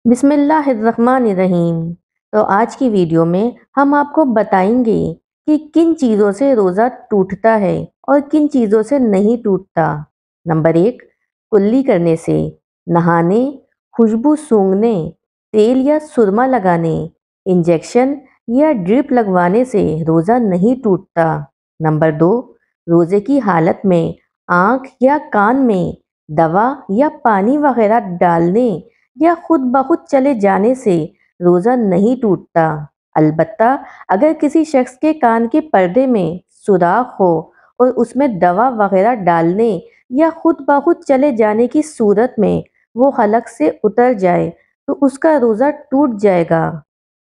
बिस्मिल्लाहिर्रहमानिर्रहीम। तो आज की वीडियो में हम आपको बताएंगे कि किन चीज़ों से रोज़ा टूटता है और किन चीज़ों से नहीं टूटता। नंबर 1, कुल्ली करने से, नहाने, खुशबू सूंघने, तेल या सुरमा लगाने, इंजेक्शन या ड्रिप लगवाने से रोज़ा नहीं टूटता। नंबर 2, रोज़े की हालत में आँख या कान में दवा या पानी वगैरह डालने या खुद ब खुद चले जाने से रोज़ा नहीं टूटता। अलबत्ता अगर किसी शख्स के कान के पर्दे में सुराख हो और उसमें दवा वगैरह डालने या खुद ब खुद चले जाने की सूरत में वो हलक से उतर जाए तो उसका रोज़ा टूट जाएगा।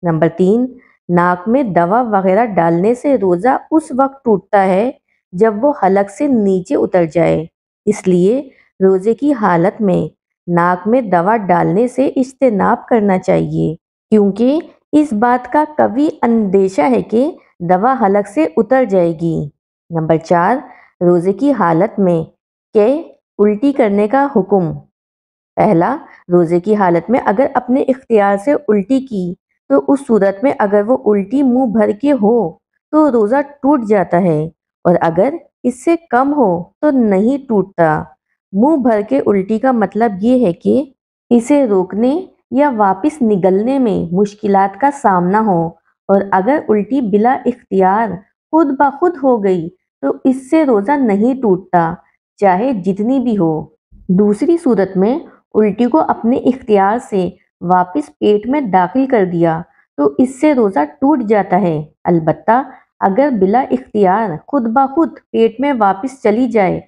नंबर 3, नाक में दवा वगैरह डालने से रोज़ा उस वक्त टूटता है जब वो हलक से नीचे उतर जाए। इसलिए रोज़े की हालत में नाक में दवा डालने से इज्तिनाब करना चाहिए, क्योंकि इस बात का कभी अंदेशा है कि दवा हलक से उतर जाएगी। नंबर 4, रोज़े की हालत में के उल्टी करने का हुक्म। पहला, रोज़े की हालत में अगर अपने इख्तियार से उल्टी की तो उस सूरत में अगर वो उल्टी मुंह भर के हो तो रोज़ा टूट जाता है, और अगर इससे कम हो तो नहीं टूटता। मुंह भर के उल्टी का मतलब ये है कि इसे रोकने या वापस निगलने में मुश्किलात का सामना हो, और अगर उल्टी बिला इख्तियार खुद ब खुद हो गई तो इससे रोज़ा नहीं टूटता, चाहे जितनी भी हो। दूसरी सूरत में उल्टी को अपने इख्तियार से वापस पेट में दाखिल कर दिया तो इससे रोज़ा टूट जाता है। अलबत्ता अगर बिला इख्तियार खुद ब खुद पेट में वापस चली जाए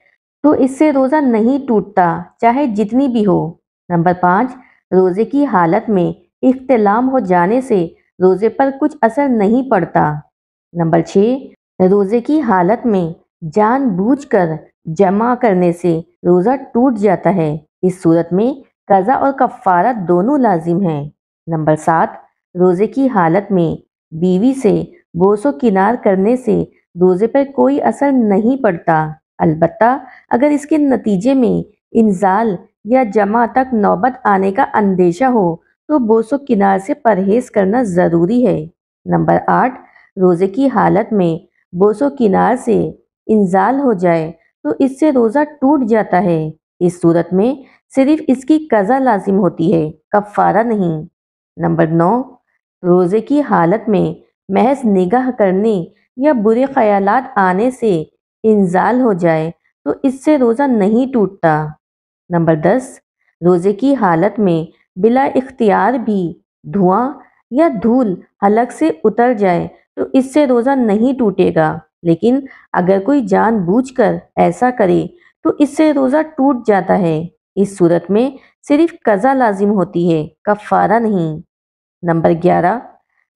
तो इससे रोज़ा नहीं टूटता, चाहे जितनी भी हो। नंबर 5, रोज़े की हालत में इख्तिलाम हो जाने से रोज़े पर कुछ असर नहीं पड़ता। नंबर 6, रोज़े की हालत में जानबूझकर जमा करने से रोज़ा टूट जाता है। इस सूरत में कज़ा और कफ़ारा दोनों लाजिम हैं। नंबर 7, रोज़े की हालत में बीवी से बोसो किनार करने से रोज़े पर कोई असर नहीं पड़ता। अलबत्ता अगर इसके नतीजे में इंजाल या जमा तक नौबत आने का अंदेशा हो तो बोसो किनार से परहेज़ करना ज़रूरी है। नंबर 8, रोज़े की हालत में बोसो किनार से इंजाल हो जाए तो इससे रोज़ा टूट जाता है। इस सूरत में सिर्फ इसकी कज़ा लाजिम होती है, कफ़ारा नहीं। नंबर 9, रोज़े की हालत में महज निगाह करने या बुरे ख्यालात आने से इंजाल हो जाए तो इससे रोज़ा नहीं टूटता। नंबर 10, रोज़े की हालत में बिला इख्तियार भी धुआं या धूल हलक से उतर जाए तो इससे रोज़ा नहीं टूटेगा, लेकिन अगर कोई जानबूझकर ऐसा करे तो इससे रोज़ा टूट जाता है। इस सूरत में सिर्फ कज़ा लाजिम होती है, कफ़ारा नहीं। नंबर 11,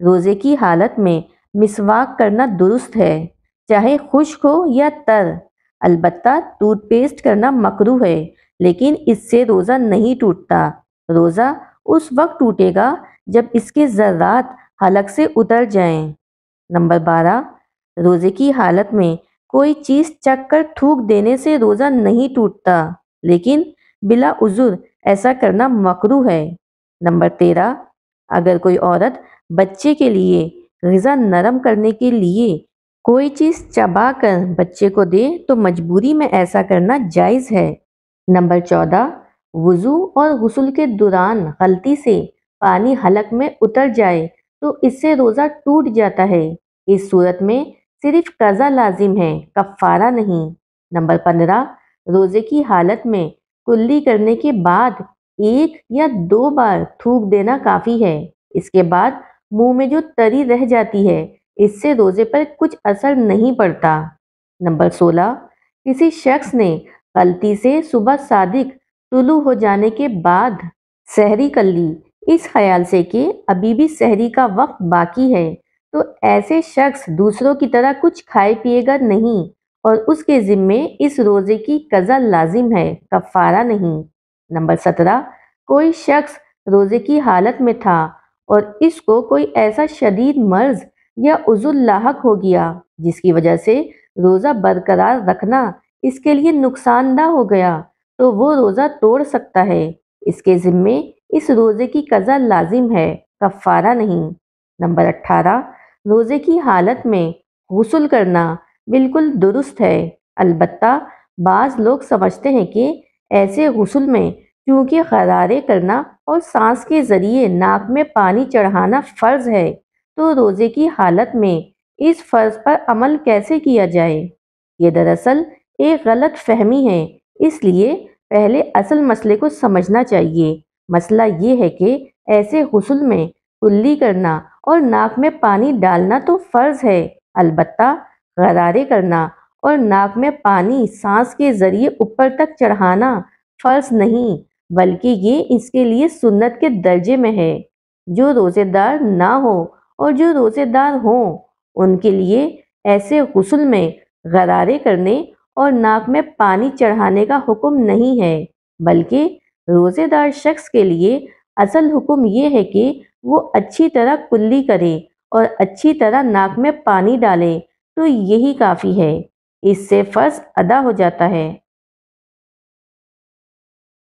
रोज़े की हालत में मिसवाक करना दुरुस्त है, चाहे खुश्क हो या तर। अलबत्ता टूथपेस्ट करना मकरूह है, लेकिन इससे रोज़ा नहीं टूटता। रोज़ा उस वक्त टूटेगा जब इसके ज़र्रात हलक से उतर जाएं। नंबर 12, रोज़े की हालत में कोई चीज़ चख कर थूक देने से रोज़ा नहीं टूटता, लेकिन बिला उज़ुर ऐसा करना मकरूह है। नंबर 13, अगर कोई औरत बच्चे के लिए ग़िज़ा नरम करने के लिए कोई चीज़ चबा कर बच्चे को दे तो मजबूरी में ऐसा करना जायज़ है। नंबर 14, वुज़ू और गुस्ल के दौरान गलती से पानी हलक में उतर जाए तो इससे रोज़ा टूट जाता है। इस सूरत में सिर्फ कज़ा लाजिम है, कफ़ारा नहीं। नंबर 15, रोज़े की हालत में कुल्ली करने के बाद 1 या 2 बार थूक देना काफ़ी है। इसके बाद मुंह में जो तरी रह जाती है इससे रोज़े पर कुछ असर नहीं पड़ता। नंबर 16, किसी शख्स ने गलती से सुबह सादिक तुलू हो जाने के बाद सहरी कर ली, इस ख्याल से कि अभी भी सहरी का वक्त बाकी है, तो ऐसे शख्स दूसरों की तरह कुछ खाए पिएगा नहीं, और उसके ज़िम्मे इस रोज़े की कज़ा लाजिम है, कफ़ारा नहीं। नंबर 17, कोई शख्स रोज़े की हालत में था और इसको कोई ऐसा शदीद मर्ज या उज़ुर लाहक हो गया जिसकी वजह से रोज़ा बरकरार रखना इसके लिए नुकसानदा हो गया, तो वो रोज़ा तोड़ सकता है। इसके ज़िम्मे इस रोजे की कज़ा लाजिम है, कफ़ारा नहीं। नंबर 18, रोजे की हालत में गुस्ल करना बिल्कुल दुरुस्त है। अलबत्ता बाज़ लोग समझते हैं कि ऐसे गुस्ल में क्योंकि गरारे करना और सांस के जरिए नाक में पानी चढ़ाना फ़र्ज है, तो रोजे की हालत में इस फ़र्ज पर अमल कैसे किया जाए? ये दरअसल एक गलत फहमी है, इसलिए पहले असल मसले को समझना चाहिए। मसला ये है कि ऐसे गुस्ल में कुल्ली करना और नाक में पानी डालना तो फ़र्ज है, अलबत्ता गरारे करना और नाक में पानी सांस के जरिए ऊपर तक चढ़ाना फ़र्ज नहीं, बल्कि ये इसके लिए सुन्नत के दर्जे में है। जो रोज़ेदार ना हो और जो रोज़ेदार हों, उनके लिए ऐसे गुस्ल में गरारे करने और नाक में पानी चढ़ाने का हुक्म नहीं है, बल्कि रोज़ेदार शख्स के लिए असल हुक्म ये है कि वो अच्छी तरह कुल्ली करे और अच्छी तरह नाक में पानी डाले, तो यही काफ़ी है। इससे फ़र्ज अदा हो जाता है।